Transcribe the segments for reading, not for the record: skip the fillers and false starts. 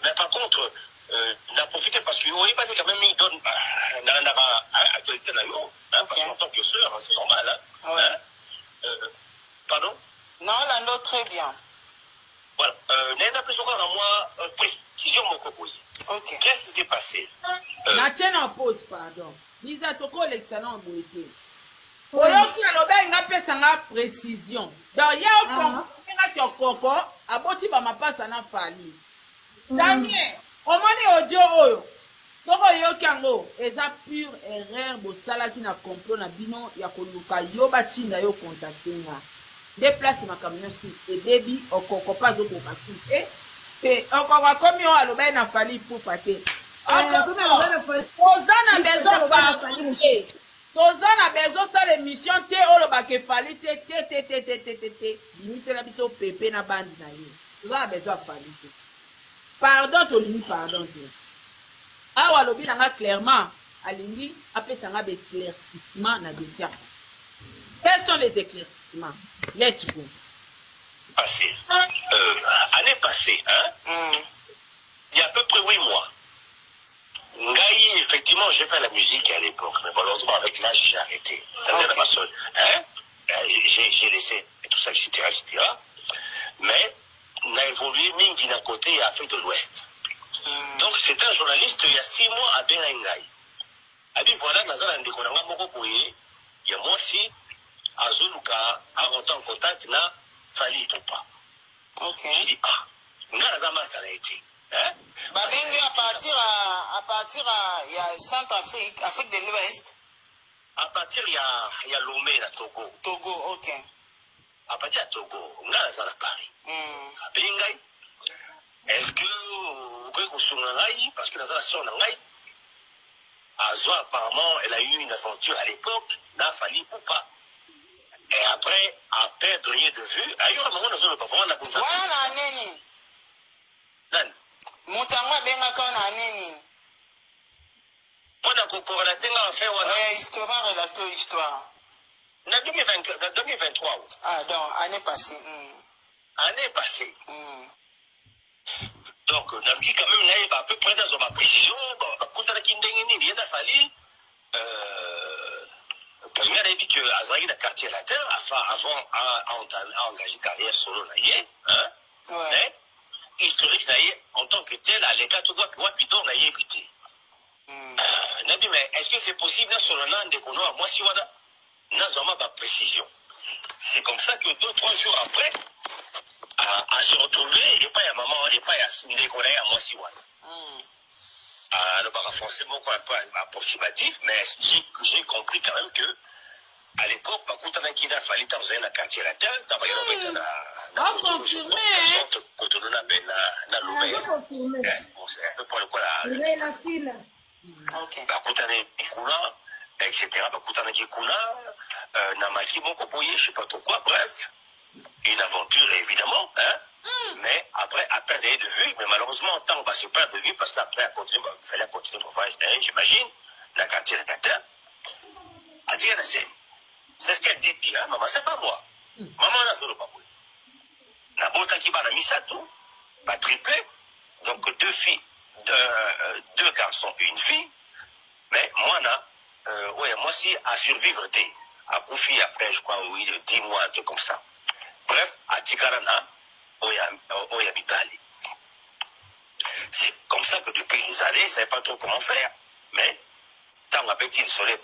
Mais par contre, n'a profité parce que oui, pas quand même il donne dans l'actualité parce qu'en tant que sœur, c'est normal. Hein, ouais. Pardon? Non, Lando, très bien. Voilà. N'a pas besoin de moi précision mon coco. Ok. Qu'est-ce qui s'est passé? La tienne en pause, pardon. Lisa, tu as l'excellent beauté. Oyoki aloba nga pesa nga précision. Donc il y a un koko aboti ba mapasa na fali. Daniel, omoni audio oyo. Toko yoki yango eza pure erreur bosala ki na complot na bino ya koluka yo batinda yo contacter nga. Déplace ma camion si et baby okoko pas okoka su et okoko komi o aloba na fali pour pater. Ozana besoin pas Tozana besoin ça l'émission te oloba ke fali te bimisela biso pepe na bandi na yo. Tozana besoin fali te. Pardon tolini pardon te. Awa lobi nanga clairement alingi apesa nga éclaircissement na dossier. Quels sont les éclaircissements? Let's go. Passé. Année passée, hein? Il y a à peu près 8 mois. Ngaï, effectivement, j'ai fait la musique à l'époque, mais malheureusement, avec l'âge, j'ai arrêté. Hein? J'ai laissé tout ça, etc., etc. Mais, on a évolué, Mingi d'un côté et Afrique de l'Ouest. Donc, c'était un journaliste, il y a 6 mois, à Bengaï. A dit, voilà, Nazala Ndekonanga Mokopoye, il y a moi aussi, à Zuluka, à rentrer en contact, na Fali Topa. Ok. J'ai dit, Nazama, ça a été. Hein? Babengi à partir il y a Centrafrique, Afrique de l'Ouest. À partir il y a Lomé à Togo. Togo, ok. À partir de Togo, on a à Paris. À Bengaï. Est-ce que vous pouvez vous parce que dans la nation d'Angaï, Azo apparemment, elle a eu une aventure à l'époque, n'a fallu ou pas. Et après, à perdre rien de vue, ailleurs, à un moment, dans le performance, on a besoin de voilà, nani. Nani. Moutangwa bengaka na nini? On a comparé la tenga en fait, histoire relato histoire. En 2023. Ah, donc, année passée. Année passée. Donc, on a dit quand même, à peu près dans ma précision, quand on a dit qu'il y a fallu, parce qu'on a dit que Azraïl a quartier latin, avant à engager carrière solo, hein? Ouais. Historique, en tant que tel, à l'état, tout doit plutôt éviter. Nabi, mais est-ce que c'est possible, sur le land de Kono, à moi, si on a pas précision? C'est comme ça que 2-3 jours après, à se retrouver, et pas à maman, et pas à assimiler qu'on est à moi, si on le bar français, beaucoup un peu approximatif, mais j'ai compris quand même que, à l'époque, quand on a quitté Fali, dans un quartier latin, dans un confirmé. Quand on a ben na Lomé. C'est un peu pour le quoi la file. Quand on a Kuna, etc. Quand on a Kuna, Namaki Mokopoye, je sais pas trop quoi, bref. Une aventure, évidemment, hein. Mais après, à perdre de vue, mais malheureusement, en temps, on va se perdre de vue parce qu'après, il fallait continuer le voyage, j'imagine, la quartier latin. A dire, c'est ce qu'elle dit, hein, maman, c'est pas moi. Maman n'a pas moi. La bota qui va la misato, va tripler, donc 2 filles, 2 garçons et une fille, mais moi, moi aussi, à survivre à Koufi après, je crois, oui, 10 mois, un truc comme ça. Bref, à Tikarana, Oya Bibali. C'est comme ça que depuis des années, je ne savais pas trop comment faire, mais tant qu'on a petit le soleil,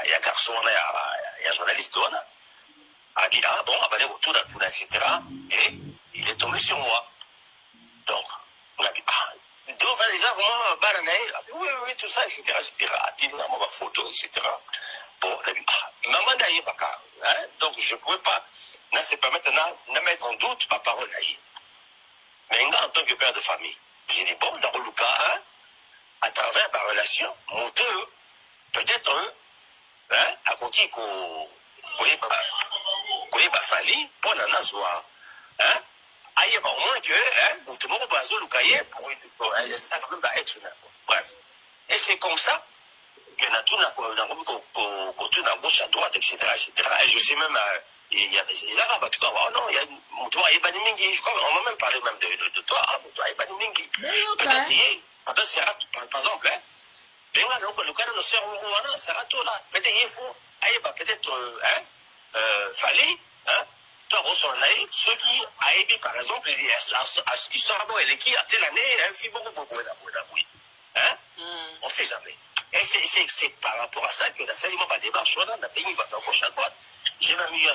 il y a garçon, il y a journaliste, a dit, ah bon, abonné autour d'un tout, etc. Et il est tombé sur moi. Donc, on a dit, donc, oui, oui, tout ça, etc., etc. Il m'a ma photo, etc. Bon, on a dit, maman d'ailleurs, donc je ne pouvais pas, c'est pas maintenant, ne mettre en doute ma parole d'ailleurs. Mais en tant que père de famille, j'ai dit, bon, dans le cas, à travers ma relation, mon deux, peut-être, à côté qu'on pas fallu pour la soir, hein, aïe, au moins que, tout le monde va se le pour ça quand même va être bref. Et c'est comme ça que tout na gauche à droite, etc., etc. Et je sais même il y a des Arabes, en tout cas, oh non, il y a Moutoua et Banimingi, je crois, on m'a même parlé même de toi, Moutoua et Banimingi. Peut-être, par exemple, hein, mais voilà, le cas de nos sœurs Mourouana, c'est rato là. Peut-être il faut, peut-être, fallait, hein, toi, ceux qui, Aïbi, par exemple, ils sont à et qui, à telle année, un film beaucoup, hein, on sait jamais. Et c'est par rapport à ça que la salle va débarquer dans le pays, va dans chaque droite. J'ai même eu